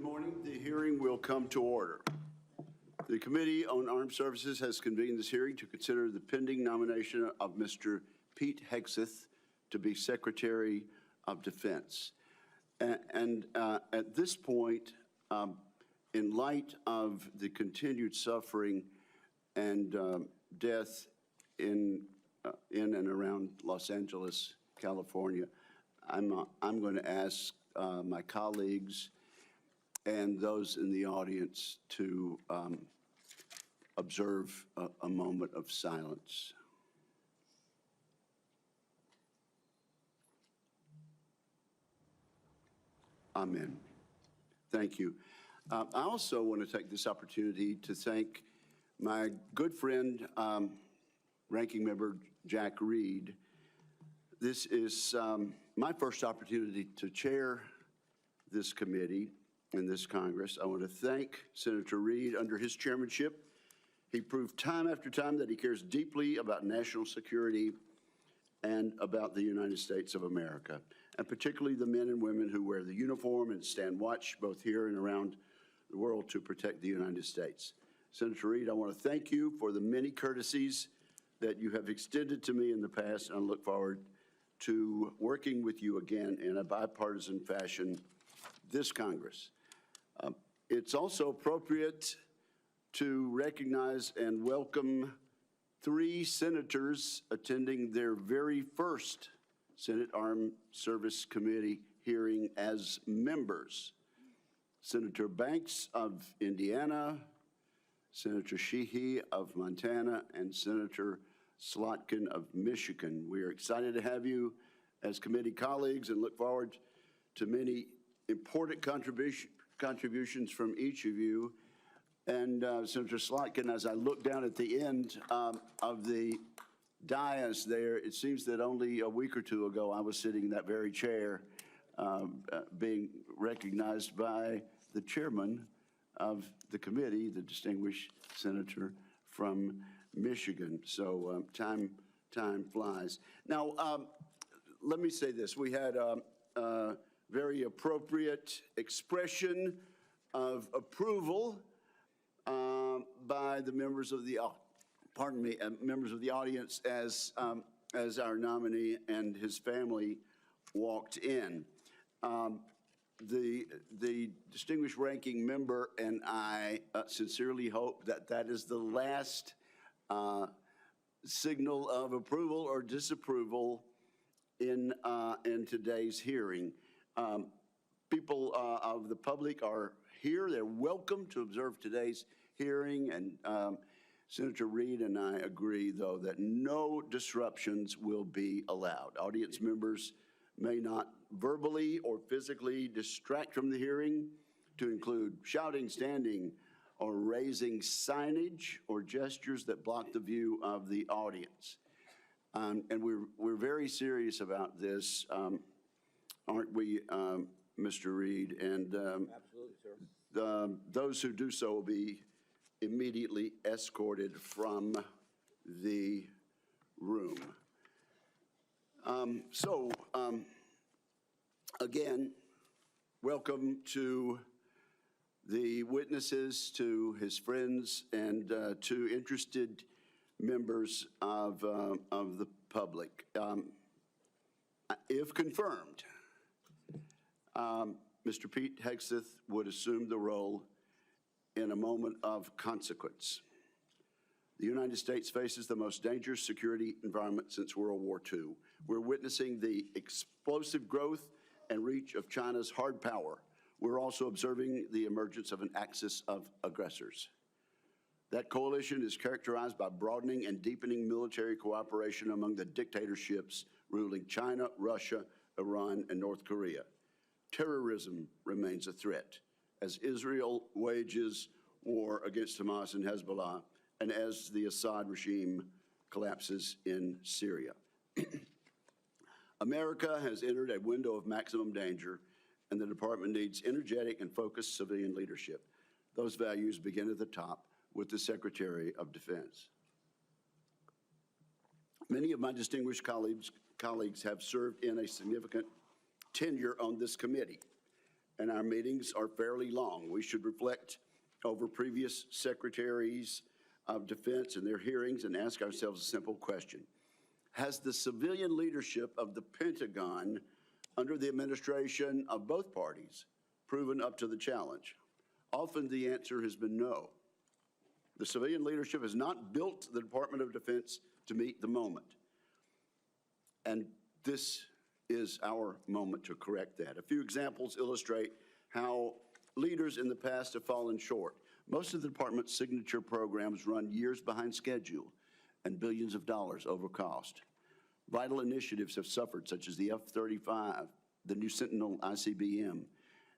morning. The hearing will come to order. The Committee on Armed Services has convened this hearing to consider the pending nomination of Mr. Pete Hegseth to be Secretary of Defense. And at this point, in light of the continued suffering and death in and around Los Angeles, California, I'm going to ask my colleagues and those in the audience to observe a moment of silence. Amen. Thank you. I also want to take this opportunity to thank my good friend, Ranking Member Jack Reed. This is my first opportunity to chair this committee in this Congress. I want to thank Senator Reed. Under his chairmanship, he proved time after time that he cares deeply about national security and about the United States of America, and particularly the men and women who wear the uniform and stand watch both here and around the world to protect the United States. Senator Reed, I want to thank you for the many courtesies that you have extended to me in the past, and I look forward to working with you again in a bipartisan fashion this Congress. It's also appropriate to recognize and welcome 3 senators attending their very first Senate Armed Service Committee hearing as members. Senator Banks of Indiana, Senator Sheehy of Montana, and Senator Slotkin of Michigan. We are excited to have you as committee colleagues and look forward to many important contributions from each of you. And Senator Slotkin, as I look down at the end of the dais there, it seems that only a week or 2 ago I was sitting in that very chair being recognized by the chairman of the committee, the distinguished senator from Michigan. So time flies. Now, let me say this. We had a very appropriate expression of approval by the members of the, members of the audience as our nominee and his family walked in. The distinguished ranking member and I sincerely hope that that is the last signal of approval or disapproval in today's hearing. People of the public are here. They're welcome to observe today's hearing, and Senator Reed and I agree, though, that no disruptions will be allowed. Audience members may not verbally or physically distract from the hearing, to include shouting, standing, or raising signage or gestures that block the view of the audience. And we're very serious about this, aren't we, Mr. Reed? And absolutely, sir. Those who do so will be immediately escorted from the room. Again, welcome to the witnesses, to his friends, and to interested members of the public. If confirmed, Mr. Pete Hegseth would assume the role in a moment of consequence. The United States faces the most dangerous security environment since World War II. We're witnessing the explosive growth and reach of China's hard power. We're also observing the emergence of an axis of aggressors. That coalition is characterized by broadening and deepening military cooperation among the dictatorships ruling China, Russia, Iran, and North Korea. Terrorism remains a threat as Israel wages war against Hamas and Hezbollah, and as the Assad regime collapses in Syria. America has entered a window of maximum danger, and the department needs energetic and focused civilian leadership. Those values begin at the top with the Secretary of Defense. Many of my distinguished colleagues have served in a significant tenure on this committee. and our meetings are fairly long. We should reflect over previous secretaries of defense and their hearings and ask ourselves a simple question. Has the civilian leadership of the Pentagon under the administration of both parties proven up to the challenge? Often the answer has been no. The civilian leadership has not built the Department of Defense to meet the moment. And this is our moment to correct that. A few examples illustrate how leaders in the past have fallen short. Most of the department's signature programs run years behind schedule and billions of dollars over cost. Vital initiatives have suffered, such as the F-35, the new Sentinel ICBM,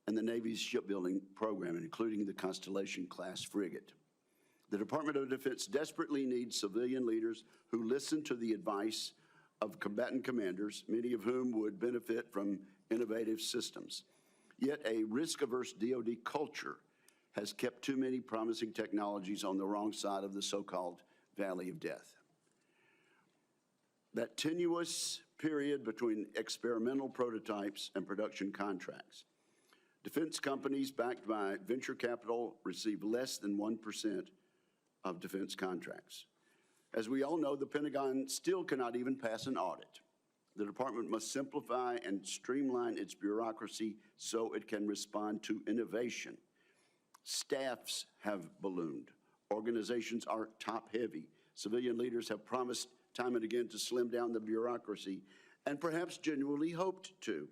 and the Navy's shipbuilding program, including the Constellation-class frigate. The Department of Defense desperately needs civilian leaders who listen to the advice of combatant commanders, many of whom would benefit from innovative systems. Yet a risk-averse DoD culture has kept too many promising technologies on the wrong side of the so-called valley of death. That tenuous period between experimental prototypes and production contracts. Defense companies backed by venture capital receive less than 1% of defense contracts. As we all know, the Pentagon still cannot even pass an audit. The department must simplify and streamline its bureaucracy so it can respond to innovation. Staffs have ballooned. Organizations are top-heavy. Civilian leaders have promised time and again to slim down the bureaucracy, and perhaps genuinely hoped to.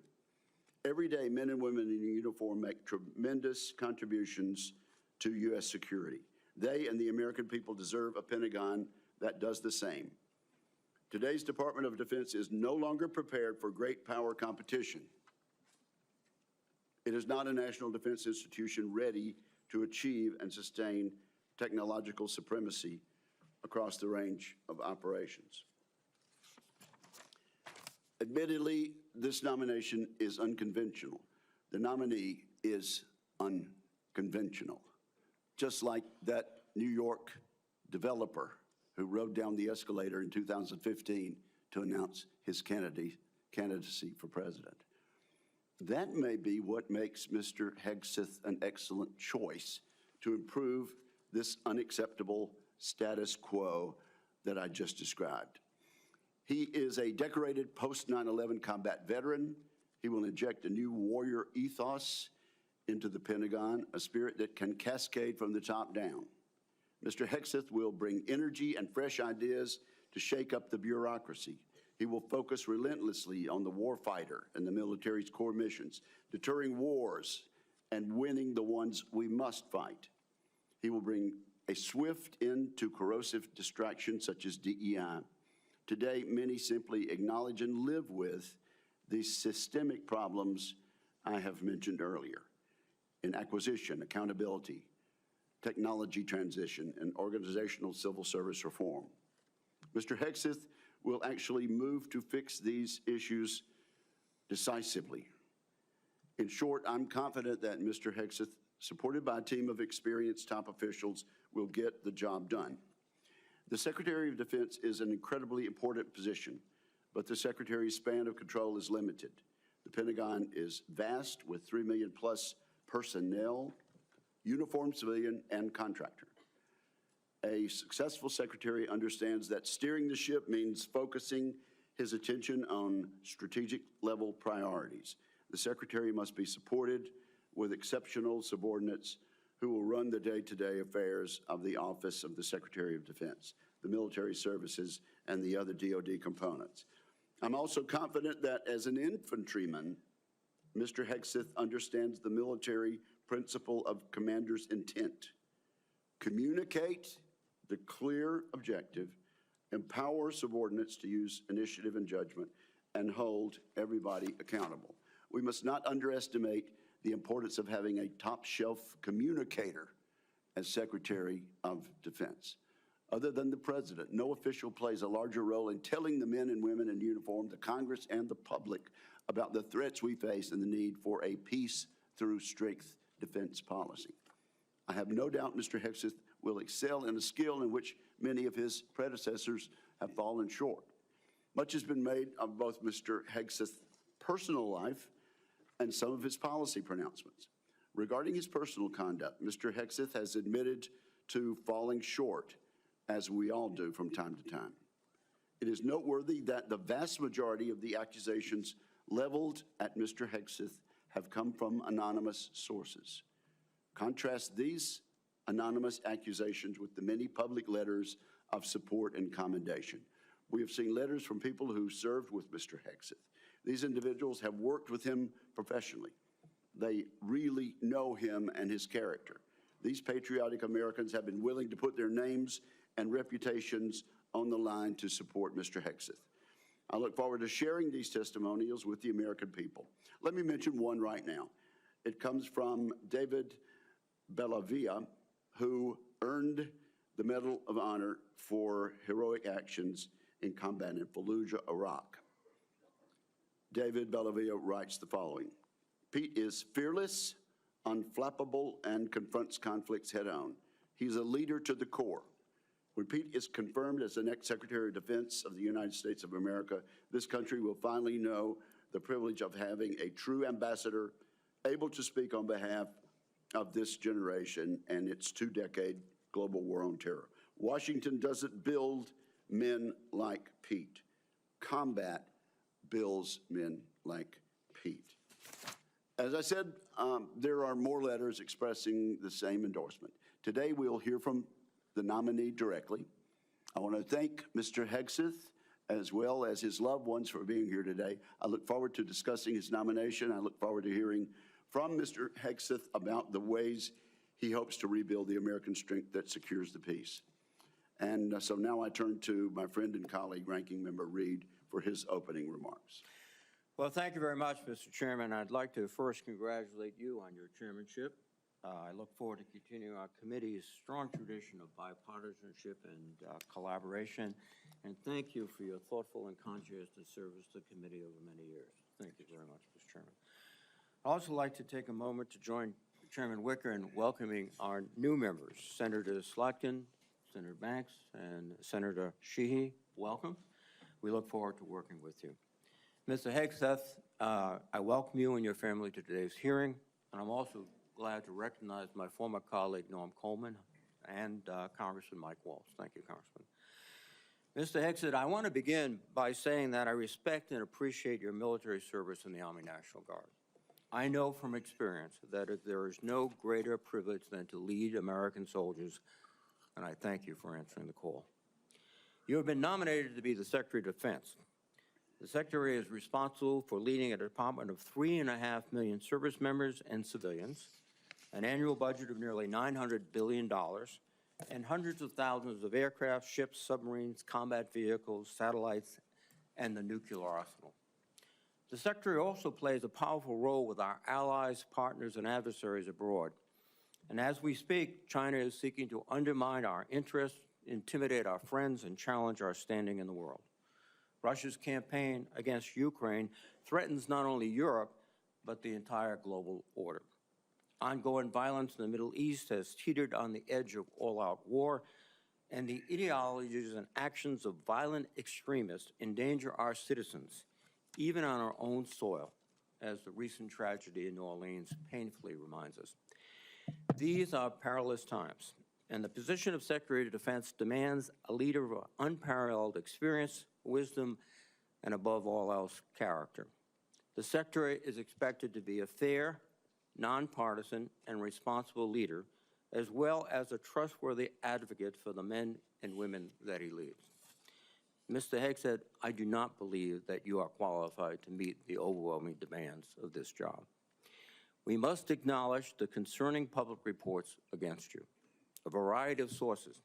Every day, men and women in uniform make tremendous contributions to U.S. security. They and the American people deserve a Pentagon that does the same. Today's Department of Defense is no longer prepared for great power competition. It is not a national defense institution ready to achieve and sustain technological supremacy across the range of operations. Admittedly, this nomination is unconventional. The nominee is unconventional, just like that New York developer who rode down the escalator in 2015 to announce his candidacy for president. That may be what makes Mr. Hegseth an excellent choice to improve this unacceptable status quo that I just described. He is a decorated post-9/11 combat veteran. He will inject a new warrior ethos into the Pentagon, a spirit that can cascade from the top down. Mr. Hegseth will bring energy and fresh ideas to shake up the bureaucracy. He will focus relentlessly on the warfighter and the military's core missions, deterring wars and winning the ones we must fight. He will bring a swift end to corrosive distractions such as DEI. Today, many simply acknowledge and live with the systemic problems I have mentioned earlier in acquisition, accountability, technology transition, and organizational civil service reform. Mr. Hegseth will actually move to fix these issues decisively. In short, I'm confident that Mr. Hegseth, supported by a team of experienced top officials, will get the job done. The Secretary of Defense is an incredibly important position, but the Secretary's span of control is limited. The Pentagon is vast, with 3 million plus personnel, uniformed civilian and contractor. A successful secretary understands that steering the ship means focusing his attention on strategic level priorities. The secretary must be supported with exceptional subordinates who will run the day-to-day affairs of the Office of the Secretary of Defense, the military services, and the other DoD components. I'm also confident that as an infantryman, Mr. Hegseth understands the military principle of commander's intent. Communicate the clear objective, empower subordinates to use initiative and judgment, and hold everybody accountable. We must not underestimate the importance of having a top-shelf communicator as Secretary of Defense. Other than the President, no official plays a larger role in telling the men and women in uniform, the Congress, and the public about the threats we face and the need for a peace through strength defense policy. I have no doubt Mr. Hegseth will excel in a skill in which many of his predecessors have fallen short. Much has been made of both Mr. Hegseth's personal life and some of his policy pronouncements. Regarding his personal conduct, Mr. Hegseth has admitted to falling short, as we all do from time to time. It is noteworthy that the vast majority of the accusations leveled at Mr. Hegseth have come from anonymous sources. Contrast these anonymous accusations with the many public letters of support and commendation. We have seen letters from people who served with Mr. Hegseth. These individuals have worked with him professionally. They really know him and his character. These patriotic Americans have been willing to put their names and reputations on the line to support Mr. Hegseth. I look forward to sharing these testimonials with the American people. Let me mention one right now. It comes from David Bellavia, who earned the Medal of Honor for heroic actions in combat in Fallujah, Iraq. David Bellavia writes the following: Pete is fearless, unflappable, and confronts conflicts head-on. He's a leader to the core. When Pete is confirmed as the next Secretary of Defense of the United States of America, this country will finally know the privilege of having a true ambassador able to speak on behalf of this generation and its two-decade global war on terror. Washington doesn't build men like Pete. Combat builds men like Pete. As I said, there are more letters expressing the same endorsement. Today, we'll hear from the nominee directly. I want to thank Mr. Hegseth as well as his loved ones for being here today. I look forward to discussing his nomination. I look forward to hearing from Mr. Hegseth about the ways he hopes to rebuild the American strength that secures the peace. And so now I turn to my friend and colleague, Ranking Member Reed, for his opening remarks. Well, thank you very much, Mr. Chairman. I'd like to first congratulate you on your chairmanship. I look forward to continuing our committee's strong tradition of bipartisanship and collaboration. And thank you for your thoughtful and conscientious service to the committee over many years. Thank you very much, Mr. Chairman. I'd also like to take a moment to join Chairman Wicker in welcoming our new members, Senator Slotkin, Senator Banks, and Senator Sheehy. Welcome. We look forward to working with you. Mr. Hegseth, I welcome you and your family to today's hearing, and I'm also glad to recognize my former colleague, Norm Coleman, and Congressman Mike Waltz. Thank you, Congressman. Mr. Hegseth, I want to begin by saying that I respect and appreciate your military service in the Army National Guard. I know from experience that there is no greater privilege than to lead American soldiers, and I thank you for answering the call. You have been nominated to be the Secretary of Defense. The Secretary is responsible for leading a department of 3.5 million service members and civilians, an annual budget of nearly $900 billion, and hundreds of thousands of aircraft, ships, submarines, combat vehicles, satellites, and the nuclear arsenal. The Secretary also plays a powerful role with our allies, partners, and adversaries abroad. And as we speak, China is seeking to undermine our interests, intimidate our friends, and challenge our standing in the world. Russia's campaign against Ukraine threatens not only Europe, but the entire global order. Ongoing violence in the Middle East has teetered on the edge of all-out war, and the ideologies and actions of violent extremists endanger our citizens, even on our own soil, as the recent tragedy in New Orleans painfully reminds us. These are perilous times, and the position of Secretary of Defense demands a leader of unparalleled experience, wisdom, and above all else, character. The Secretary is expected to be a fair, nonpartisan, and responsible leader, as well as a trustworthy advocate for the men and women that he leads. Mr. Hegseth, I do not believe that you are qualified to meet the overwhelming demands of this job. We must acknowledge the concerning public reports against you. A variety of sources,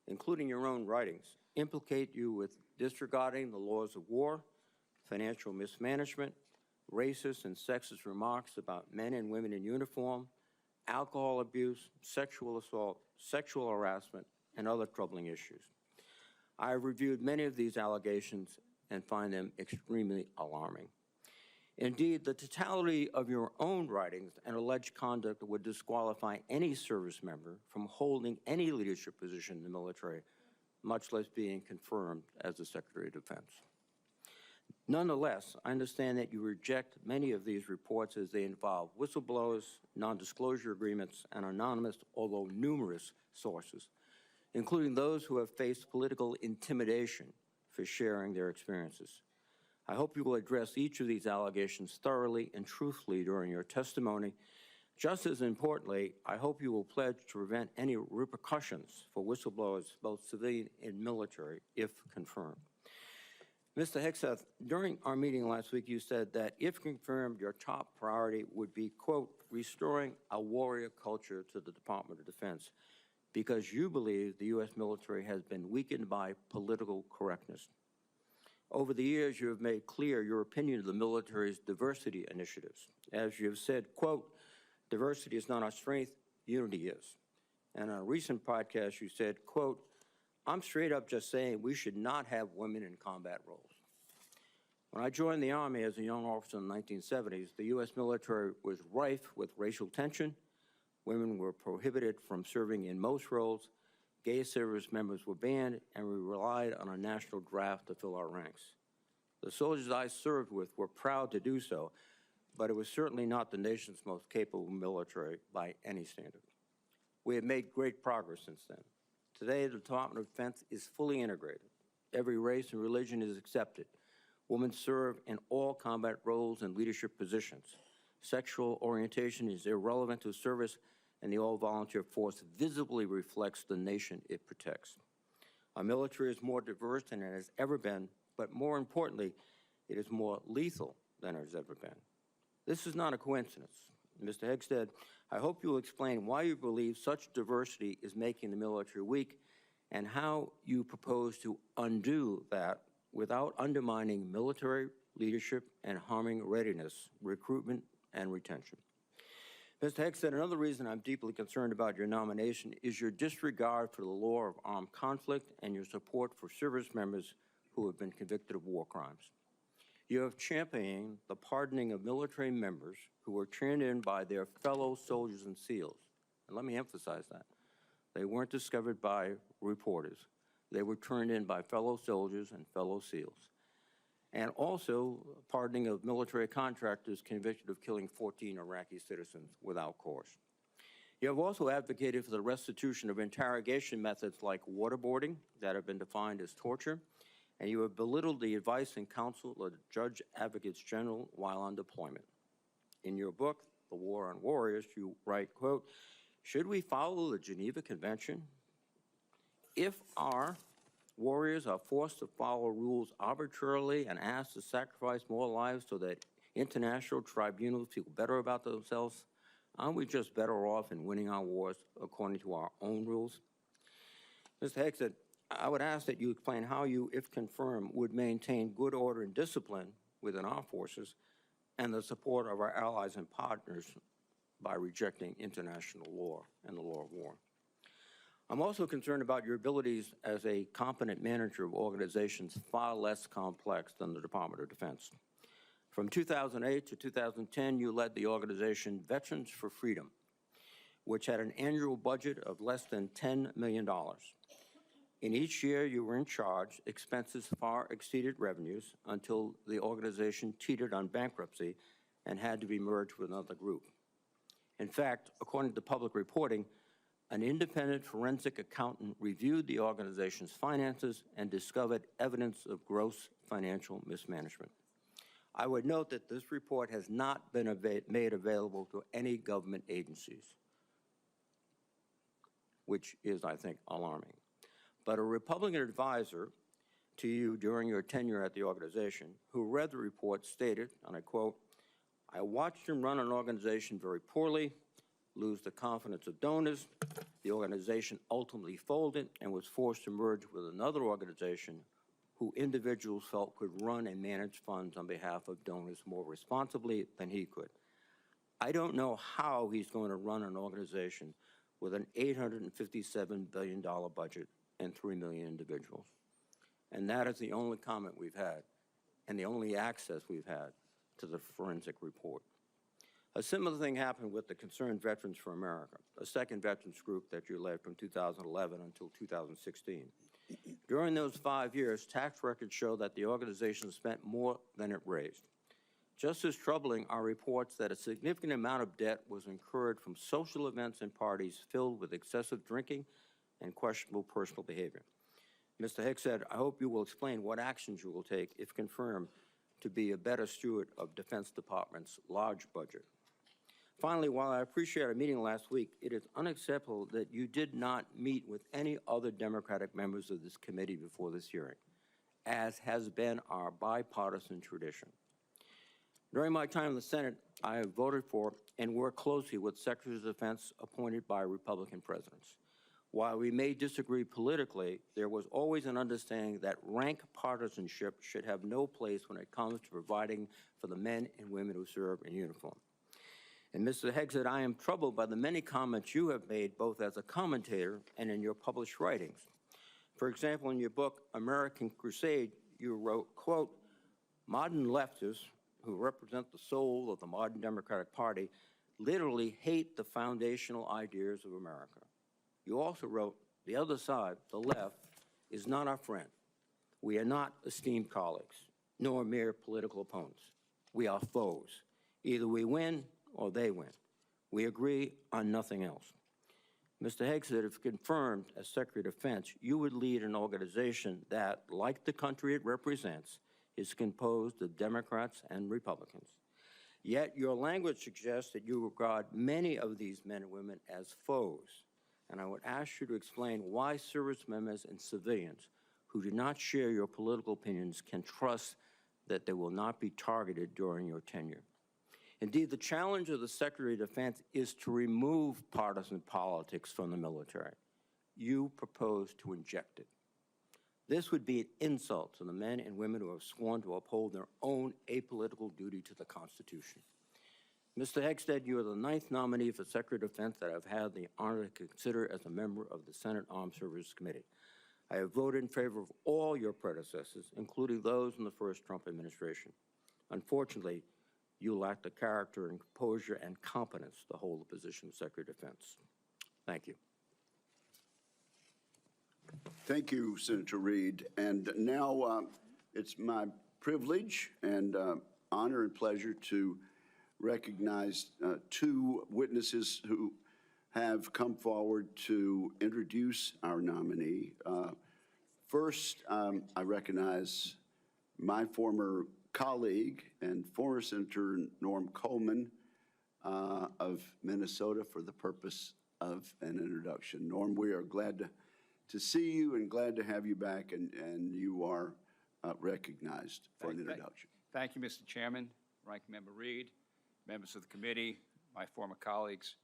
including your own writings, implicate you with disregarding the laws of war, financial mismanagement, racist and sexist remarks about men and women in uniform, alcohol abuse, sexual assault, sexual harassment, and other troubling issues. I have reviewed many of these allegations and find them extremely alarming. Indeed, the totality of your own writings and alleged conduct would disqualify any service member from holding any leadership position in the military, much less being confirmed as the Secretary of Defense. Nonetheless, I understand that you reject many of these reports as they involve whistleblowers, non-disclosure agreements, and anonymous, although numerous, sources, including those who have faced political intimidation for sharing their experiences. I hope you will address each of these allegations thoroughly and truthfully during your testimony. Just as importantly, I hope you will pledge to prevent any repercussions for whistleblowers, both civilian and military, if confirmed. Mr. Hegseth, during our meeting last week, you said that if confirmed, your top priority would be, quote, restoring a warrior culture to the Department of Defense, because you believe the U.S. military has been weakened by political correctness. Over the years, you have made clear your opinion of the military's diversity initiatives. As you have said, quote, diversity is not our strength, unity is. And on a recent podcast, you said, quote, I'm straight up just saying we should not have women in combat roles. When I joined the Army as a young officer in the 1970s, the U.S. military was rife with racial tension. Women were prohibited from serving in most roles. Gay service members were banned, and we relied on a national draft to fill our ranks. The soldiers I served with were proud to do so, but it was certainly not the nation's most capable military by any standard. We have made great progress since then. Today, the Department of Defense is fully integrated. Every race and religion is accepted. Women serve in all combat roles and leadership positions. Sexual orientation is irrelevant to service, and the all-volunteer force visibly reflects the nation it protects. Our military is more diverse than it has ever been, but more importantly, it is more lethal than it has ever been. This is not a coincidence. Mr. Hegseth, I hope you will explain why you believe such diversity is making the military weak and how you propose to undo that without undermining military leadership and harming readiness, recruitment, and retention. Mr. Hegseth, another reason I'm deeply concerned about your nomination is your disregard for the law of armed conflict and your support for service members who have been convicted of war crimes. You have championed the pardoning of military members who were turned in by their fellow soldiers and SEALs. And let me emphasize that. They weren't discovered by reporters. They were turned in by fellow soldiers and fellow SEALs. And also pardoning of military contractors convicted of killing 14 Iraqi citizens without cause. You have also advocated for the restitution of interrogation methods like waterboarding that have been defined as torture, and you have belittled the advice and counsel of the Judge Advocates General while on deployment. In your book, The War on Warriors, you write, quote, should we follow the Geneva Convention? If our warriors are forced to follow rules arbitrarily and asked to sacrifice more lives so that international tribunals feel better about themselves, aren't we just better off in winning our wars according to our own rules? Mr. Hegseth, I would ask that you explain how you, if confirmed, would maintain good order and discipline within our forces and the support of our allies and partners by rejecting international law and the law of war. I'm also concerned about your abilities as a competent manager of organizations far less complex than the Department of Defense. From 2008 to 2010, you led the organization Veterans for Freedom, which had an annual budget of less than $10 million. In each year you were in charge, expenses far exceeded revenues until the organization teetered on bankruptcy and had to be merged with another group. In fact, according to public reporting, an independent forensic accountant reviewed the organization's finances and discovered evidence of gross financial mismanagement. I would note that this report has not been made available to any government agencies, which is, I think, alarming. But a Republican advisor to you during your tenure at the organization who read the report stated, and I quote, I watched him run an organization very poorly, lose the confidence of donors. The organization ultimately folded and was forced to merge with another organization who individuals felt could run and manage funds on behalf of donors more responsibly than he could. I don't know how he's going to run an organization with an $857 billion budget and 3 million individuals. And that is the only comment we've had and the only access we've had to the forensic report. A similar thing happened with the Concerned Veterans for America, a second veterans group that you led from 2011 until 2016. During those 5 years, tax records show that the organization spent more than it raised. Just as troubling are reports that a significant amount of debt was incurred from social events and parties filled with excessive drinking and questionable personal behavior. Mr. Hegseth, I hope you will explain what actions you will take, if confirmed, to be a better steward of Defense Department's large budget. Finally, while I appreciate our meeting last week, it is unacceptable that you did not meet with any other Democratic members of this committee before this hearing, as has been our bipartisan tradition. During my time in the Senate, I have voted for and worked closely with Secretaries of Defense appointed by Republican presidents. While we may disagree politically, there was always an understanding that rank partisanship should have no place when it comes to providing for the men and women who serve in uniform. And Mr. Hegseth, I am troubled by the many comments you have made both as a commentator and in your published writings. For example, in your book, American Crusade, you wrote, quote, "Modern leftists who represent the soul of the modern Democratic Party literally hate the foundational ideas of America." You also wrote, "The other side, the left, is not our friend. We are not esteemed colleagues, nor mere political opponents. We are foes. Either we win or they win. We agree on nothing else." Mr. Hegseth, if confirmed as Secretary of Defense, you would lead an organization that, like the country it represents, is composed of Democrats and Republicans. Yet your language suggests that you regard many of these men and women as foes. And I would ask you to explain why service members and civilians who do not share your political opinions can trust that they will not be targeted during your tenure. Indeed, the challenge of the Secretary of Defense is to remove partisan politics from the military. You propose to inject it. This would be an insult to the men and women who have sworn to uphold their own apolitical duty to the Constitution. Mr. Hegseth, you are the 9th nominee for Secretary of Defense that I've had the honor to consider as a member of the Senate Armed Services Committee. I have voted in favor of all your predecessors, including those in the first Trump administration. Unfortunately, you lack the character and composure and competence to hold the position of Secretary of Defense. Thank you. Thank you, Senator Reid. And now it's my privilege and honor and pleasure to recognize 2 witnesses who have come forward to introduce our nominee. First, I recognize my former colleague and former Senator Norm Coleman of Minnesota for the purpose of an introduction. Norm, we are glad to see you and glad to have you back, and you are recognized for an introduction. Thank you, Mr. Chairman, Ranking Member Reid, members of the committee, my former colleagues.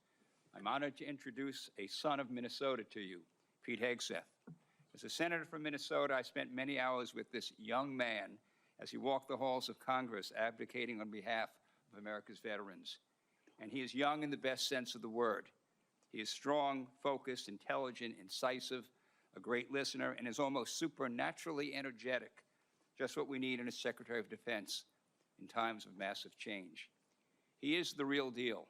I'm honored to introduce a son of Minnesota to you, Pete Hegseth. As a senator from Minnesota, I spent many hours with this young man as he walked the halls of Congress advocating on behalf of America's veterans. And he is young in the best sense of the word. He is strong, focused, intelligent, incisive, a great listener, and is almost supernaturally energetic, just what we need in a Secretary of Defense in times of massive change. He is the real deal.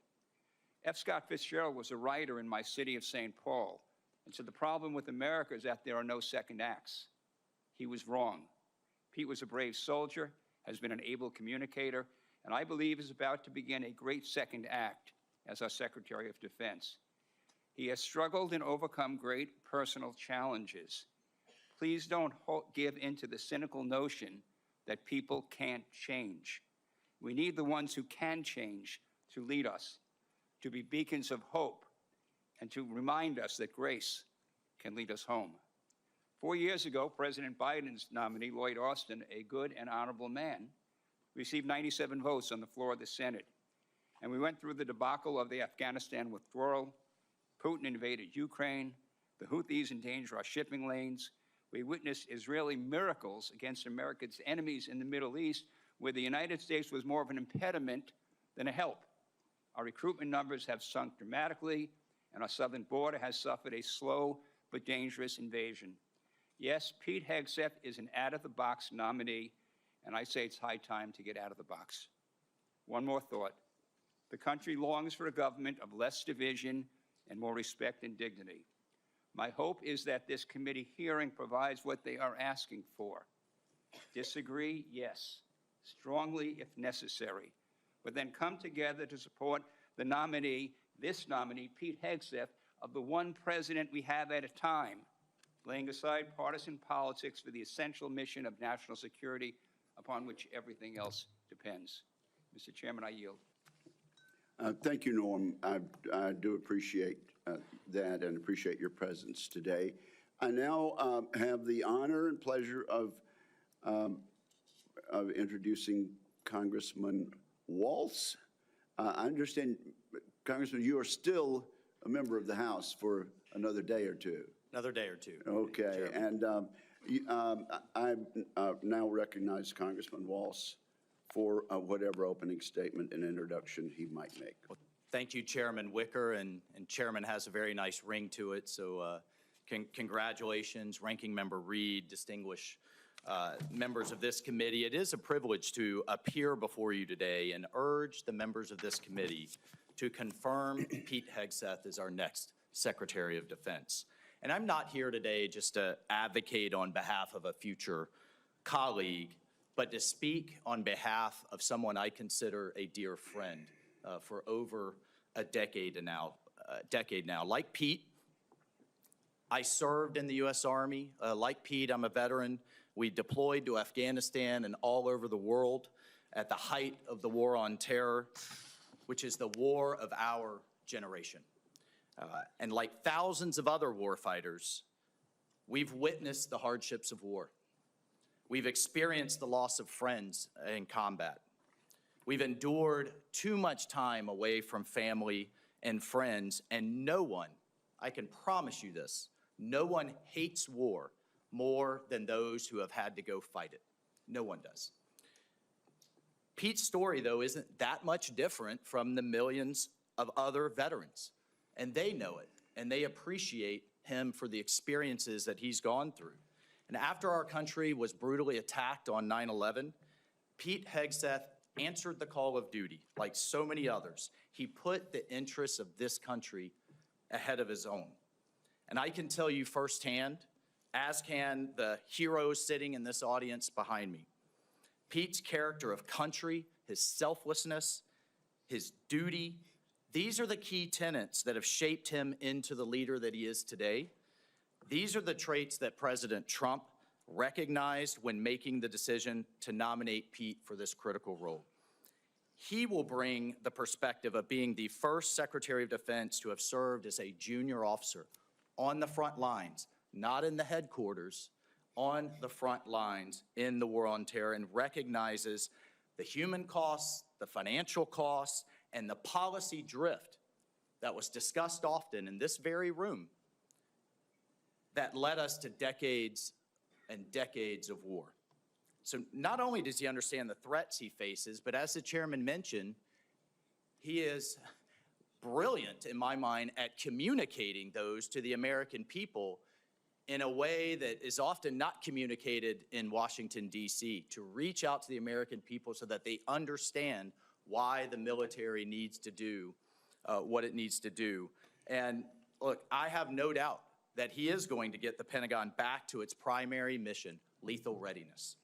F. Scott Fitzgerald was a writer in my city of St. Paul, and said the problem with America is that there are no second acts. He was wrong. Pete was a brave soldier, has been an able communicator, and I believe is about to begin a great second act as our Secretary of Defense. He has struggled and overcome great personal challenges. Please don't give in to the cynical notion that people can't change. We need the ones who can change to lead us, to be beacons of hope, and to remind us that grace can lead us home. 4 years ago, President Biden's nominee, Lloyd Austin, a good and honorable man, received 97 votes on the floor of the Senate. And we went through the debacle of the Afghanistan withdrawal. Putin invaded Ukraine. The Houthis endanger our shipping lanes. We witnessed Israeli miracles against America's enemies in the Middle East, where the United States was more of an impediment than a help. Our recruitment numbers have sunk dramatically, and our southern border has suffered a slow but dangerous invasion. Yes, Pete Hegseth is an out-of-the-box nominee, and I say it's high time to get out of the box. One more thought. The country longs for a government of less division and more respect and dignity. My hope is that this committee hearing provides what they are asking for. Disagree? Yes. Strongly if necessary. But then come together to support the nominee, this nominee, Pete Hegseth, of the one president we have at a time, laying aside partisan politics for the essential mission of national security upon which everything else depends. Mr. Chairman, I yield. Thank you, Norm. I do appreciate that and appreciate your presence today. I now have the honor and pleasure of introducing Congressman Waltz. I understand, Congressman, you are still a member of the House for another day or two. Another day or two. Okay, and I now recognize Congressman Waltz for whatever opening statement and introduction he might make. Well, thank you, Chairman Wicker, and Chairman has a very nice ring to it, so congratulations, Ranking Member Reed, distinguished members of this committee. It is a privilege to appear before you today and urge the members of this committee to confirm Pete Hegseth as our next Secretary of Defense. And I'm not here today just to advocate on behalf of a future colleague, but to speak on behalf of someone I consider a dear friend for over a decade now. Like Pete, I served in the U.S. Army. Like Pete, I'm a veteran. We deployed to Afghanistan and all over the world at the height of the war on terror, which is the war of our generation. And like thousands of other warfighters, we've witnessed the hardships of war. We've experienced the loss of friends in combat. We've endured too much time away from family and friends, and no one, I can promise you this, no one hates war more than those who have had to go fight it. No one does. Pete's story, though, isn't that much different from the millions of other veterans, and they know it, and they appreciate him for the experiences that he's gone through. And after our country was brutally attacked on 9/11, Pete Hegseth answered the call of duty like so many others. He put the interests of this country ahead of his own. And I can tell you firsthand, as can the heroes sitting in this audience behind me, Pete's character of country, his selflessness, his duty, these are the key tenets that have shaped him into the leader that he is today. These are the traits that President Trump recognized when making the decision to nominate Pete for this critical role. He will bring the perspective of being the first Secretary of Defense to have served as a junior officer on the front lines, not in the headquarters, on the front lines in the war on terror, and recognizes the human costs, the financial costs, and the policy drift that was discussed often in this very room that led us to decades and decades of war. So not only does he understand the threats he faces, but as the chairman mentioned, he is brilliant, in my mind, at communicating those to the American people in a way that is often not communicated in Washington, D.C., to reach out to the American people so that they understand why the military needs to do what it needs to do. And look, I have no doubt that he is going to get the Pentagon back to its primary mission, lethal readiness.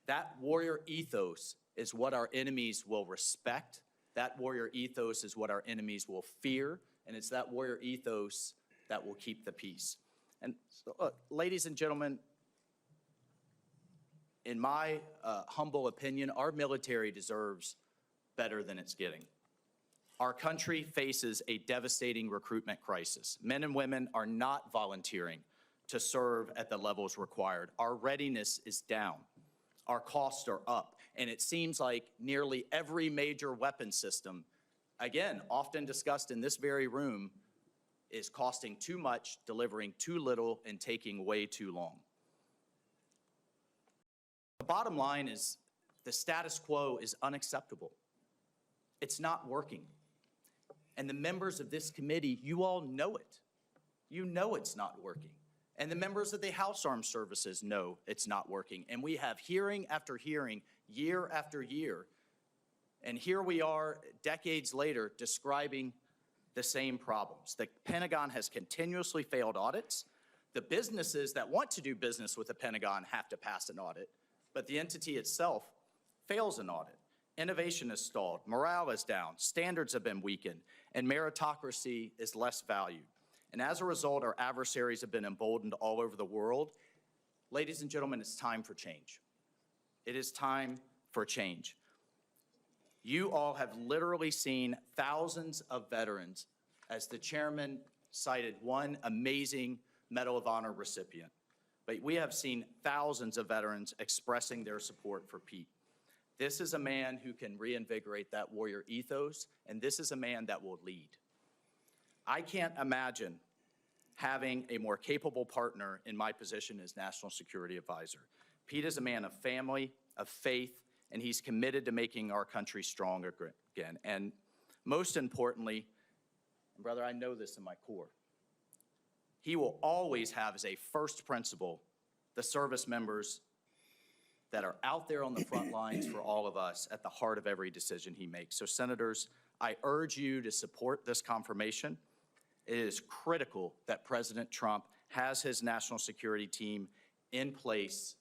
That warrior ethos is what our enemies will respect. That warrior ethos is what our enemies will fear, and it's that warrior ethos that will keep the peace. And so, ladies and gentlemen, in my humble opinion, our military deserves better than it's getting. Our country faces a devastating recruitment crisis. Men and women are not volunteering to serve at the levels required. Our readiness is down. Our costs are up. And it seems like nearly every major weapon system, again, often discussed in this very room, is costing too much, delivering too little, and taking way too long. The bottom line is the status quo is unacceptable. It's not working. And the members of this committee, you all know it. You know it's not working. And the members of the House Armed Services know it's not working. And we have hearing after hearing, year after year, And here we are, decades later, describing the same problems. The Pentagon has continuously failed audits. The businesses that want to do business with the Pentagon have to pass an audit, but the entity itself fails an audit. Innovation is stalled, morale is down, standards have been weakened, and meritocracy is less valued. And as a result, our adversaries have been emboldened all over the world. Ladies and gentlemen, it's time for change. It is time for change. You all have literally seen thousands of veterans, as the chairman cited one amazing Medal of Honor recipient. But we have seen thousands of veterans expressing their support for Pete. This is a man who can reinvigorate that warrior ethos, and this is a man that will lead. I can't imagine having a more capable partner in my position as National Security Advisor. Pete is a man of family, of faith, and he's committed to making our country strong again. And most importantly, and brother, I know this in my core, he will always have as a first principle the service members that are out there on the front lines for all of us at the heart of every decision he makes. So senators, I urge you to support this confirmation. It is critical that President Trump has his national security team in place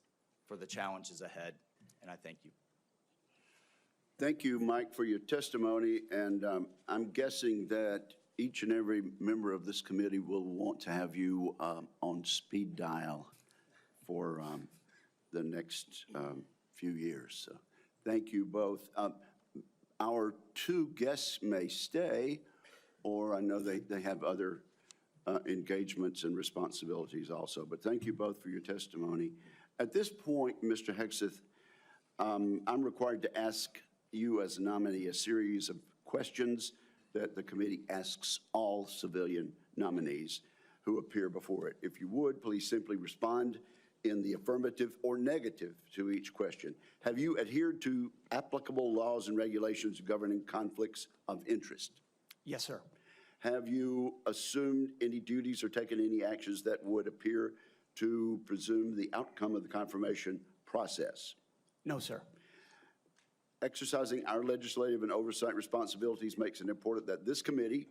for the challenges ahead, and I thank you. Thank you, Mike, for your testimony, and I'm guessing that each and every member of this committee will want to have you on speed dial for the next few years. So thank you both. Our two guests may stay, or I know they have other engagements and responsibilities also, but thank you both for your testimony. At this point, Mr. Hegseth, I'm required to ask you as a nominee a series of questions that the committee asks all civilian nominees who appear before it. If you would, please simply respond in the affirmative or negative to each question. Have you adhered to applicable laws and regulations governing conflicts of interest? Yes, sir. Have you assumed any duties or taken any actions that would appear to presume the outcome of the confirmation process? No, sir. Exercising our legislative and oversight responsibilities makes it important that this committee,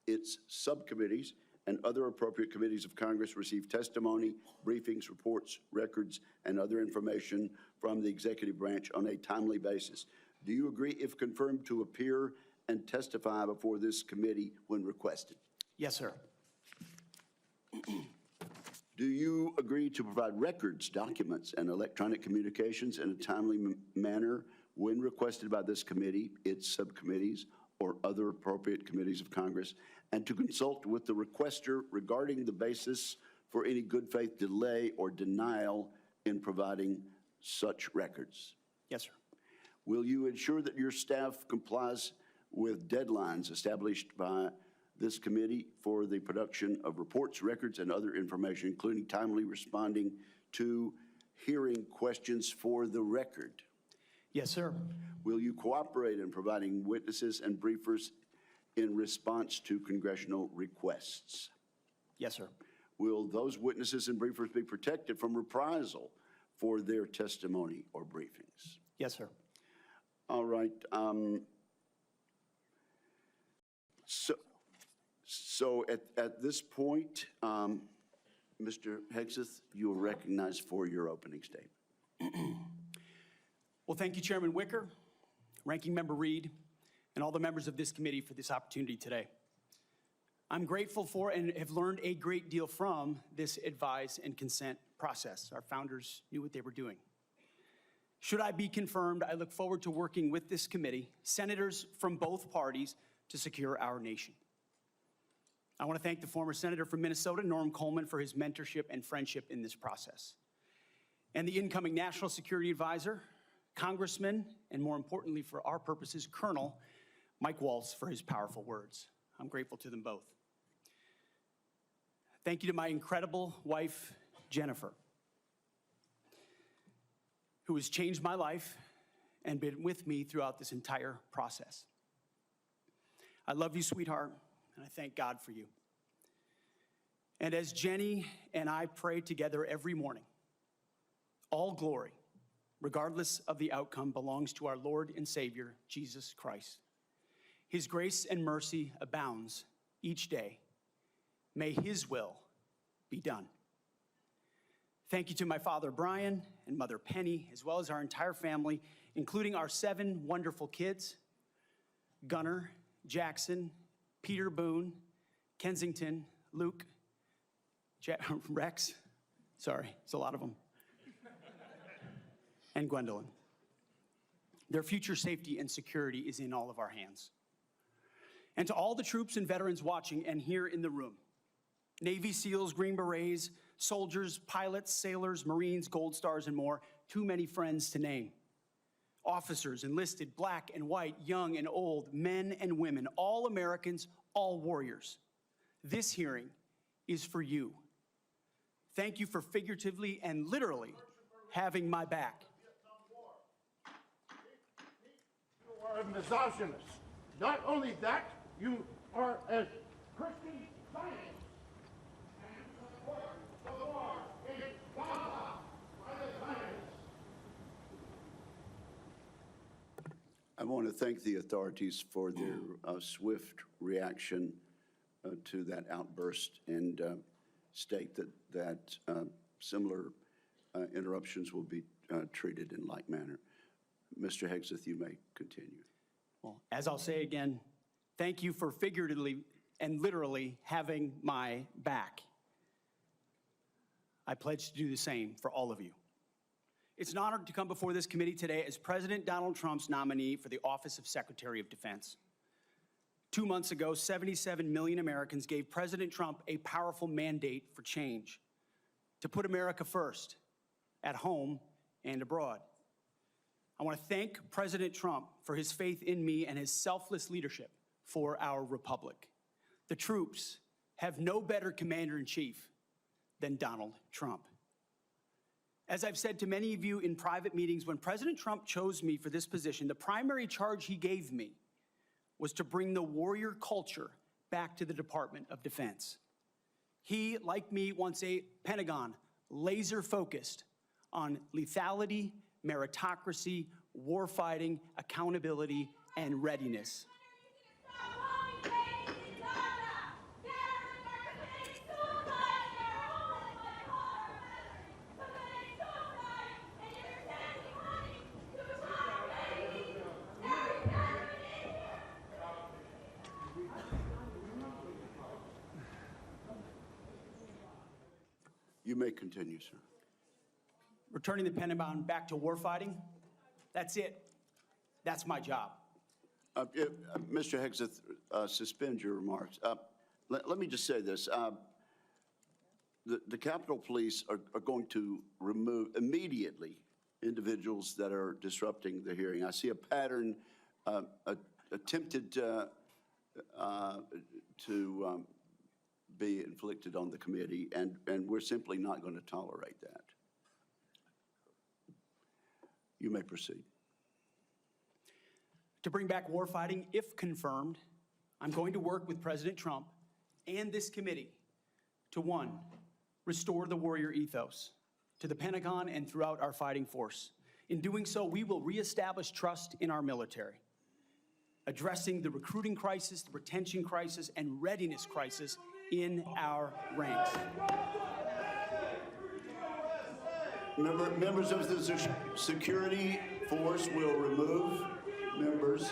its subcommittees, and other appropriate committees of Congress receive testimony, briefings, reports, records, and other information from the executive branch on a timely basis. Do you agree, if confirmed, to appear and testify before this committee when requested? Yes, sir. Do you agree to provide records, documents, and electronic communications in a timely manner when requested by this committee, its subcommittees, or other appropriate committees of Congress, and to consult with the requester regarding the basis for any good faith delay or denial in providing such records? Yes, sir. Will you ensure that your staff complies with deadlines established by this committee for the production of reports, records, and other information, including timely responding to hearing questions for the record? Yes, sir. Will you cooperate in providing witnesses and briefers in response to congressional requests? Yes, sir. Will those witnesses and briefers be protected from reprisal for their testimony or briefings? Yes, sir. All right. So at this point, Mr. Hegseth, you are recognized for your opening statement. Well, thank you, Chairman Wicker, Ranking Member Reed, and all the members of this committee for this opportunity today. I'm grateful for and have learned a great deal from this advise and consent process. Our founders knew what they were doing. Should I be confirmed, I look forward to working with this committee, senators from both parties, to secure our nation. I want to thank the former senator from Minnesota, Norm Coleman, for his mentorship and friendship in this process, and the incoming National Security Advisor, Congressman, and more importantly for our purposes, Colonel Mike Waltz, for his powerful words. I'm grateful to them both. Thank you to my incredible wife, Jennifer, who has changed my life and been with me throughout this entire process. I love you, sweetheart, and I thank God for you. And as Jenny and I pray together every morning, all glory, regardless of the outcome, belongs to our Lord and Savior, Jesus Christ. His grace and mercy abounds each day. May his will be done. Thank you to my father, Brian, and mother, Penny, as well as our entire family, including our 7 wonderful kids, Gunnar, Jackson, Peter Boone, Kensington, Luke, Rex, sorry, it's a lot of them, and Gwendolyn. Their future safety and security is in all of our hands. And to all the troops and veterans watching and here in the room, Navy SEALs, Green Berets, soldiers, pilots, sailors, Marines, Gold Stars, and more, too many friends to name. Officers, enlisted, black and white, young and old, men and women, all Americans, all warriors. This hearing is for you. Thank you for figuratively and literally having my back. You are a misogynist. Not only that, you are a Christian Zionist. And you support the war in Gaza by the Zionists. I want to thank the authorities for their swift reaction to that outburst and state that similar interruptions will be treated in like manner. Mr. Hegseth, you may continue. Well, as I'll say again, thank you for figuratively and literally having my back. I pledge to do the same for all of you. It's an honor to come before this committee today as President Donald Trump's nominee for the office of Secretary of Defense. 2 months ago, 77 million Americans gave President Trump a powerful mandate for change, to put America first, at home and abroad. I want to thank President Trump for his faith in me and his selfless leadership for our republic. The troops have no better commander-in-chief than Donald Trump. As I've said to many of you in private meetings, when President Trump chose me for this position, the primary charge he gave me was to bring the warrior culture back to the Department of Defense. He, like me, wants a Pentagon laser-focused on lethality, meritocracy, warfighting, accountability, and readiness. You may continue, sir. Returning the Pentagon back to warfighting, that's it. That's my job. Mr. Hegseth, suspend your remarks. Let me just say this. The Capitol Police are going to remove immediately individuals that are disrupting the hearing. I see a pattern attempted to be inflicted on the committee, and we're simply not going to tolerate that. You may proceed. To bring back warfighting, if confirmed, I'm going to work with President Trump and this committee to, 1, restore the warrior ethos to the Pentagon and throughout our fighting force. In doing so, we will reestablish trust in our military, addressing the recruiting crisis, the retention crisis, and readiness crisis in our ranks. Members of the security force will remove members.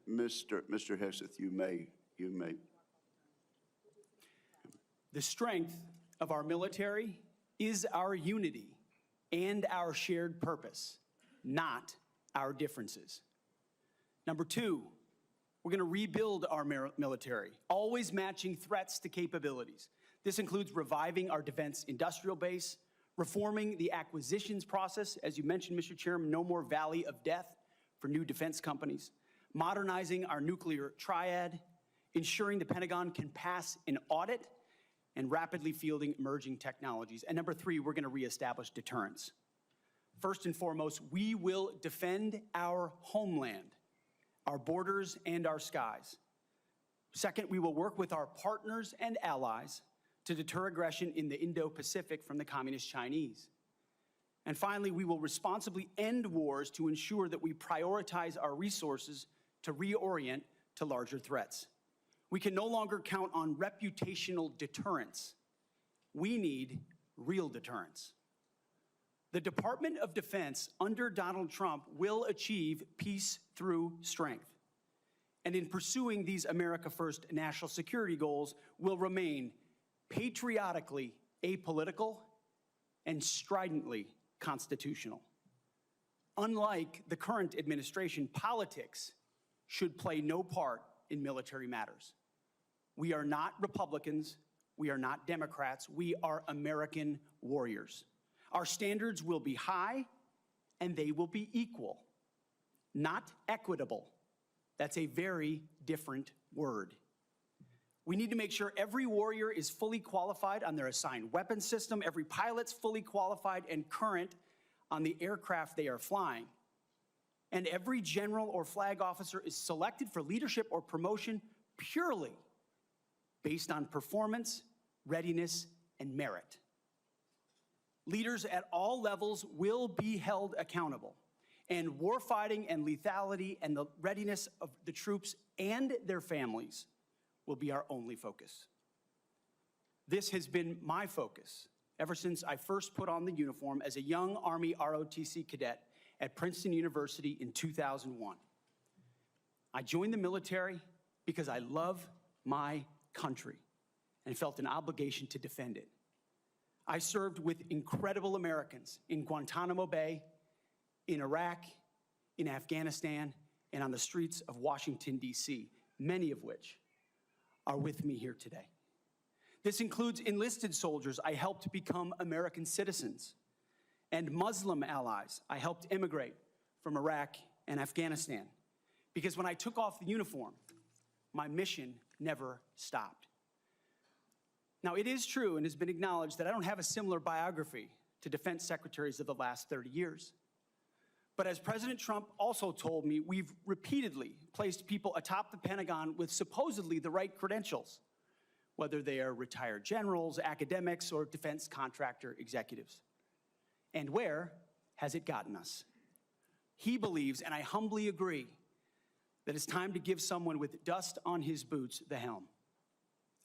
Mr. Hegseth, you may. The strength of our military is our unity and our shared purpose, not our differences. Number 2, we're going to rebuild our military, always matching threats to capabilities. This includes reviving our defense industrial base, reforming the acquisitions process, as you mentioned, Mr. Chairman, no more valley of death for new defense companies, modernizing our nuclear triad, ensuring the Pentagon can pass an audit, and rapidly fielding emerging technologies. And number 3, we're going to reestablish deterrence. First and foremost, we will defend our homeland, our borders, and our skies. Second, we will work with our partners and allies to deter aggression in the Indo-Pacific from the Communist Chinese. And finally, we will responsibly end wars to ensure that we prioritize our resources to reorient to larger threats. We can no longer count on reputational deterrence. We need real deterrence. The Department of Defense under Donald Trump will achieve peace through strength. And in pursuing these America First national security goals, will remain patriotically apolitical and stridently constitutional. Unlike the current administration, politics should play no part in military matters. We are not Republicans, we are not Democrats, we are American warriors. Our standards will be high and they will be equal, not equitable. That's a very different word. We need to make sure every warrior is fully qualified on their assigned weapons system, every pilot's fully qualified and current on the aircraft they are flying, and every general or flag officer is selected for leadership or promotion purely based on performance, readiness, and merit. Leaders at all levels will be held accountable, and warfighting and lethality and the readiness of the troops and their families will be our only focus. This has been my focus ever since I first put on the uniform as a young Army ROTC cadet at Princeton University in 2001. I joined the military because I love my country and felt an obligation to defend it. I served with incredible Americans in Guantanamo Bay, in Iraq, in Afghanistan, and on the streets of Washington, D.C., many of which are with me here today. This includes enlisted soldiers I helped become American citizens, and Muslim allies I helped immigrate from Iraq and Afghanistan. Because when I took off the uniform, my mission never stopped. Now, it is true and has been acknowledged that I don't have a similar biography to defense secretaries of the last 30 years. But as President Trump also told me, we've repeatedly placed people atop the Pentagon with supposedly the right credentials, whether they are retired generals, academics, or defense contractor executives. And where has it gotten us? He believes, and I humbly agree, that it's time to give someone with dust on his boots the helm.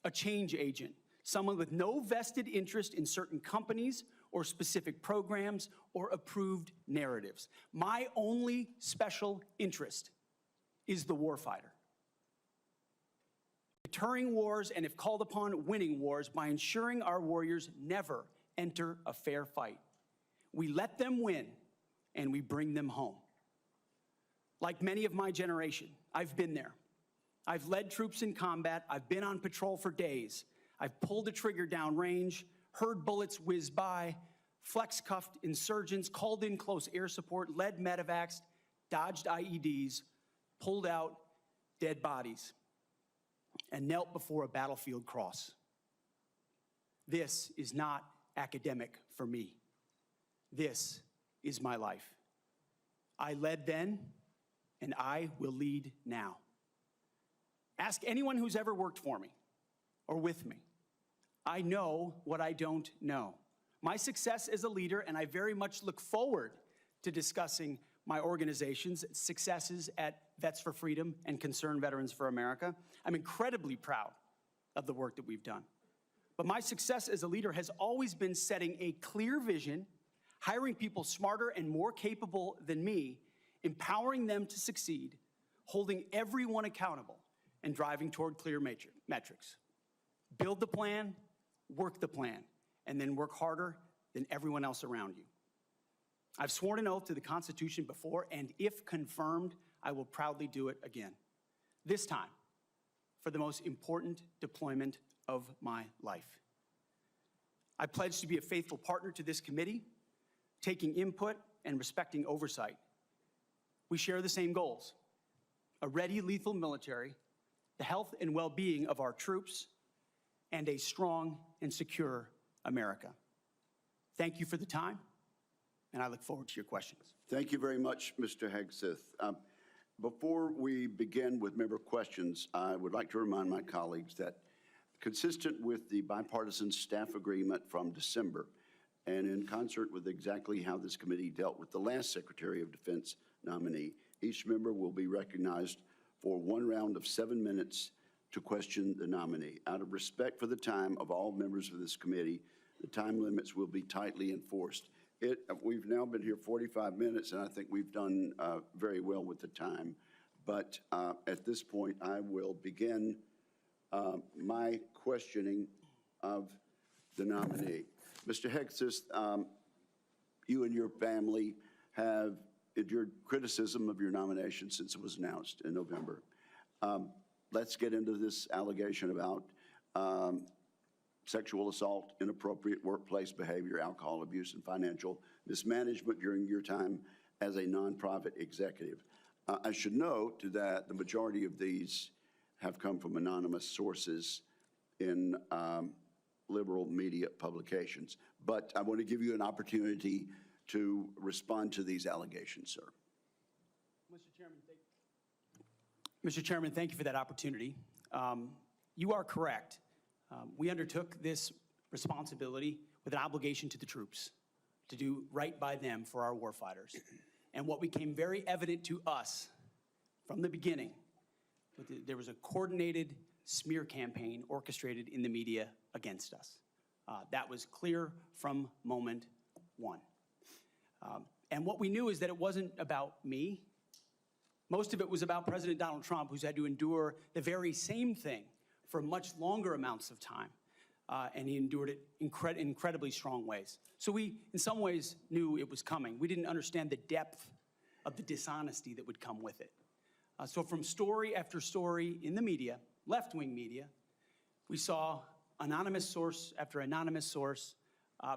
A change agent, someone with no vested interest in certain companies or specific programs or approved narratives. My only special interest is the warfighter. Deterring wars, and if called upon, winning wars by ensuring our warriors never enter a fair fight. We let them win, and we bring them home. Like many of my generation, I've been there. I've led troops in combat. I've been on patrol for days. I've pulled a trigger downrange, heard bullets whiz by, flex-cuffed insurgents, called in close air support, led medevacs, dodged IEDs, pulled out dead bodies, and knelt before a battlefield cross. This is not academic for me. This is my life. I led then, and I will lead now. Ask anyone who's ever worked for me or with me. I know what I don't know. My success as a leader, and I very much look forward to discussing my organization's successes at Vets for Freedom and Concerned Veterans for America. I'm incredibly proud of the work that we've done. But my success as a leader has always been setting a clear vision, hiring people smarter and more capable than me, empowering them to succeed, holding everyone accountable, and driving toward clear metrics. Build the plan, work the plan, and then work harder than everyone else around you. I've sworn an oath to the Constitution before, and if confirmed, I will proudly do it again. This time, for the most important deployment of my life. I pledge to be a faithful partner to this committee, taking input and respecting oversight. We share the same goals: a ready, lethal military, the health and well-being of our troops, and a strong and secure America. Thank you for the time, and I look forward to your questions. Thank you very much, Mr. Hegseth. Before we begin with member questions, I would like to remind my colleagues that consistent with the bipartisan staff agreement from December, and in concert with exactly how this committee dealt with the last Secretary of Defense nominee, each member will be recognized for one round of 7 minutes to question the nominee. Out of respect for the time of all members of this committee, the time limits will be tightly enforced. We've now been here 45 minutes, and I think we've done very well with the time. But at this point, I will begin my questioning of the nominee. Mr. Hegseth, you and your family have endured criticism of your nomination since it was announced in November. Let's get into this allegation about sexual assault, inappropriate workplace behavior, alcohol abuse, and financial mismanagement during your time as a nonprofit executive. I should note that the majority of these have come from anonymous sources in liberal media publications. But I want to give you an opportunity to respond to these allegations, sir. Mr. Chairman, thank you for that opportunity. You are correct. We undertook this responsibility with an obligation to the troops to do right by them for our warfighters. And what became very evident to us from the beginning, there was a coordinated smear campaign orchestrated in the media against us. That was clear from moment one. And what we knew is that it wasn't about me. Most of it was about President Donald Trump, who's had to endure the very same thing for much longer amounts of time. And he endured it in incredibly strong ways. So we, in some ways, knew it was coming. We didn't understand the depth of the dishonesty that would come with it. So from story after story in the media, left-wing media, we saw anonymous source after anonymous source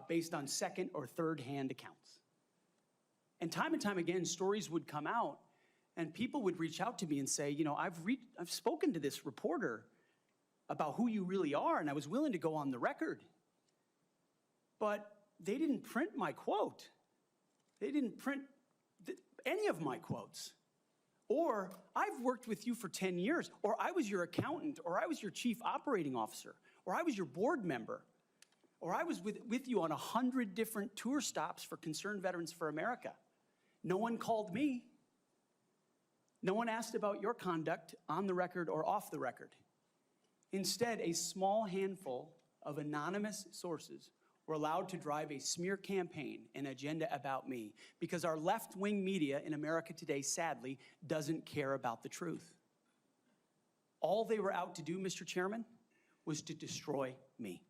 based on second or third-hand accounts. And time again, stories would come out, and people would reach out to me and say, you know, I've spoken to this reporter about who you really are, and I was willing to go on the record. But they didn't print my quote. They didn't print any of my quotes. Or, I've worked with you for 10 years, or I was your accountant, or I was your chief operating officer, or I was your board member, or I was with you on 100 different tour stops for Concerned Veterans for America. No one called me. No one asked about your conduct on the record or off the record. Instead, a small handful of anonymous sources were allowed to drive a smear campaign, an agenda about me, because our left-wing media in America today, sadly, doesn't care about the truth. All they were out to do, Mr. Chairman, was to destroy me.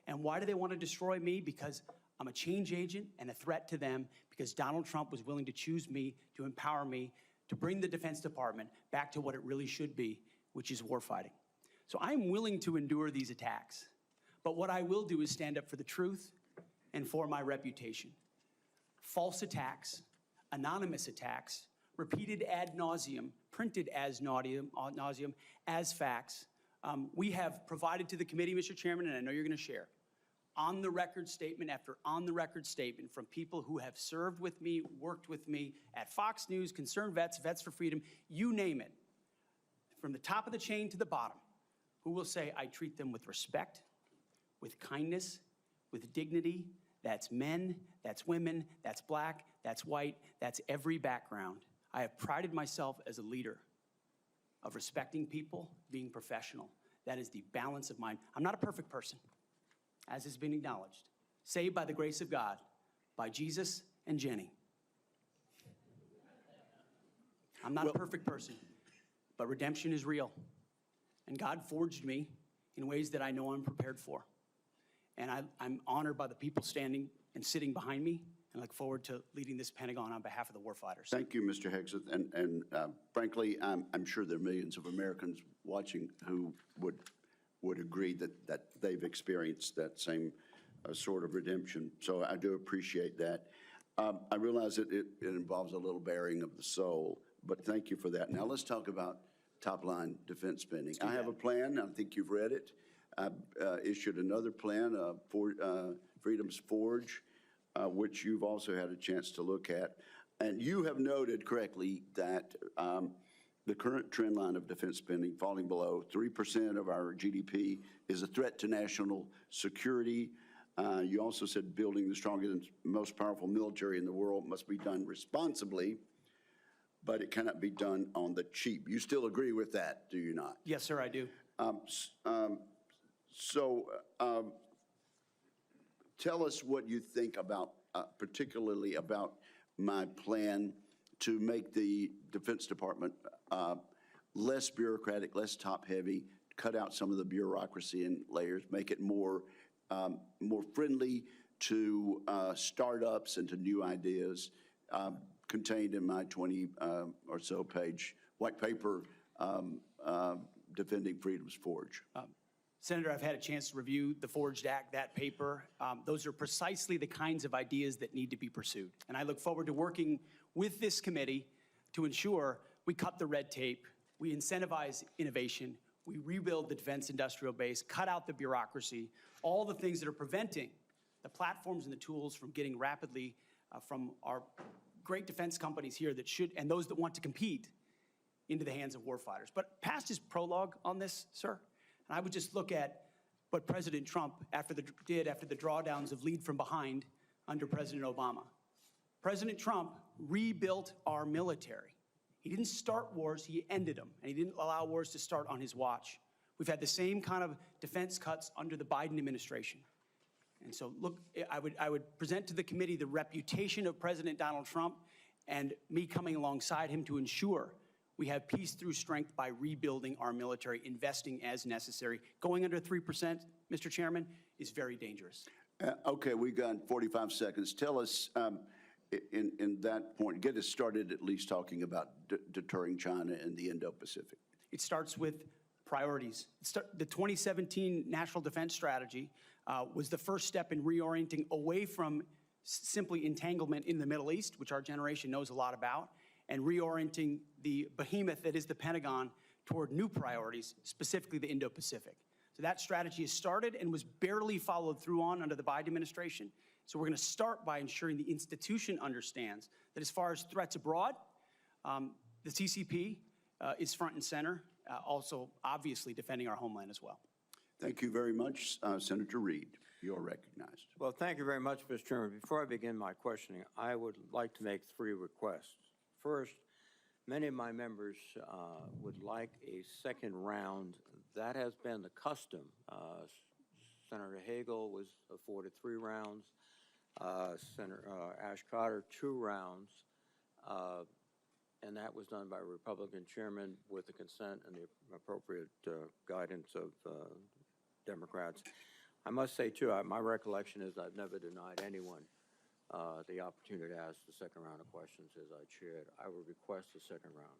And why do they want to destroy me? Because I'm a change agent and a threat to them, because Donald Trump was willing to choose me, to empower me, to bring the Defense Department back to what it really should be, which is warfighting. So I'm willing to endure these attacks. But what I will do is stand up for the truth and for my reputation. False attacks, anonymous attacks, repeated ad nauseum, printed as nauseum, as facts. We have provided to the committee, Mr. Chairman, and I know you're going to share, on-the-record statement after on-the-record statement from people who have served with me, worked with me at Fox News, Concerned Vets, Vets for Freedom, you name it, from the top of the chain to the bottom, who will say, I treat them with respect, with kindness, with dignity. That's men, that's women, that's black, that's white, that's every background. I have prided myself as a leader of respecting people, being professional. That is the balance of mine. I'm not a perfect person, as has been acknowledged. Saved by the grace of God, by Jesus and Jenny. I'm not a perfect person, but redemption is real. And God forged me in ways that I know I'm prepared for. And I'm honored by the people standing and sitting behind me, and look forward to leading this Pentagon on behalf of the warfighters. Thank you, Mr. Hegseth. And frankly, I'm sure there are millions of Americans watching who would agree that they've experienced that same sort of redemption. So I do appreciate that. I realize that it involves a little bearing of the soul, but thank you for that. Now let's talk about top-line defense spending. I have a plan. I think you've read it. I issued another plan for Freedom's Forge, which you've also had a chance to look at. And you have noted correctly that the current trend line of defense spending falling below 3% of our GDP is a threat to national security. You also said building the strongest and most powerful military in the world must be done responsibly, but it cannot be done on the cheap. You still agree with that, do you not? Yes, sir, I do. Tell us what you think about, particularly about my plan to make the Defense Department less bureaucratic, less top-heavy, cut out some of the bureaucracy and layers, make it more friendly to startups and to new ideas, contained in my 20 or so page white paper, Defending Freedom's Forge. Senator, I've had a chance to review the Forged Act, that paper. Those are precisely the kinds of ideas that need to be pursued. And I look forward to working with this committee to ensure we cut the red tape, we incentivize innovation, we rebuild the defense industrial base, cut out the bureaucracy, all the things that are preventing the platforms and the tools from getting rapidly from our great defense companies here that should, and those that want to compete, into the hands of warfighters. But past his prologue on this, sir, and I would just look at what President Trump did after the drawdowns of lead from behind under President Obama. President Trump rebuilt our military. He didn't start wars, he ended them, and he didn't allow wars to start on his watch. We've had the same kind of defense cuts under the Biden administration. And so, look, I would present to the committee the reputation of President Donald Trump and me coming alongside him to ensure we have peace through strength by rebuilding our military, investing as necessary. Going under 3%, Mr. Chairman, is very dangerous. Okay, we've got 45 seconds. Tell us, in that point, get us started at least talking about deterring China and the Indo-Pacific. It starts with priorities. The 2017 National Defense Strategy was the first step in reorienting away from simply entanglement in the Middle East, which our generation knows a lot about, and reorienting the behemoth that is the Pentagon toward new priorities, specifically the Indo-Pacific. So that strategy has started and was barely followed through on under the Biden administration. So we're going to start by ensuring the institution understands that as far as threats abroad, the CCP is front and center, also obviously defending our homeland as well. Thank you very much, Senator Reid. You're recognized. Well, thank you very much, Mr. Chairman. Before I begin my questioning, I would like to make 3 requests. First, many of my members would like a second round. That has been the custom. Senator Hagel was afforded 3 rounds. Senator Ash Carter, 2 rounds. And that was done by a Republican chairman with the consent and the appropriate guidance of Democrats. I must say, too, my recollection is I've never denied anyone the opportunity to ask the second round of questions as I chaired. I would request the second round.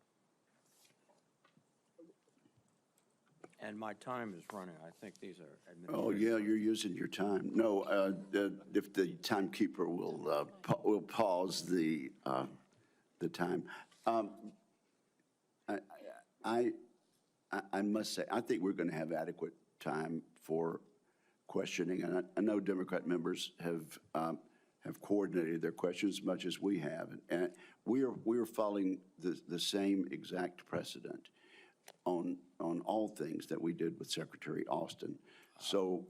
And my time is running. I think these are administrative. Oh, yeah, you're using your time. No, if the timekeeper will pause the time. I must say, I think we're going to have adequate time for questioning, and I know Democrat members have coordinated their questions as much as we have, and we are following the same exact precedent on all things that we did with Secretary Austin. So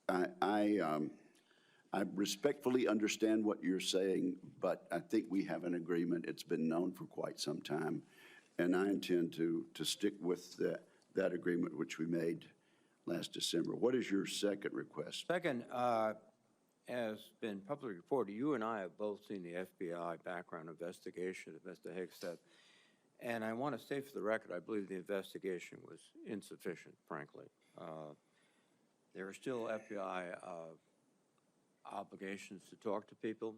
I respectfully understand what you're saying, but I think we have an agreement. It's been known for quite some time, and I intend to stick with that agreement which we made last December. What is your second request? Second, has been publicly reported, you and I have both seen the FBI background investigation of Mr. Hegseth, and I want to say for the record, I believe the investigation was insufficient, frankly. There are still FBI obligations to talk to people.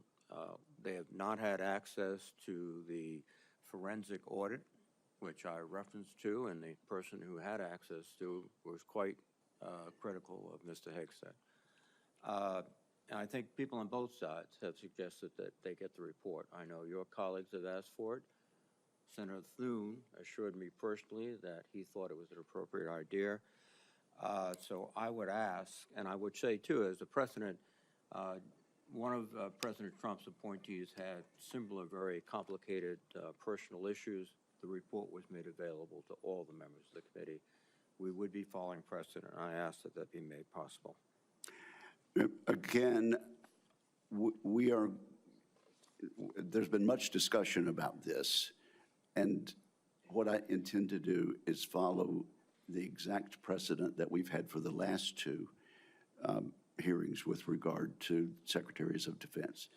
They have not had access to the forensic audit, which I referenced to, and the person who had access to was quite critical of Mr. Hegseth. And I think people on both sides have suggested that they get the report. I know your colleagues have asked for it. Senator Thune assured me personally that he thought it was an appropriate idea. So I would ask, and I would say too, as a precedent, one of President Trump's appointees had similar, very complicated personal issues. The report was made available to all the members of the committee. We would be following precedent. I ask that that be made possible. Again, there's been much discussion about this, and what I intend to do is follow the exact precedent that we've had for the last two hearings with regard to secretaries of defense.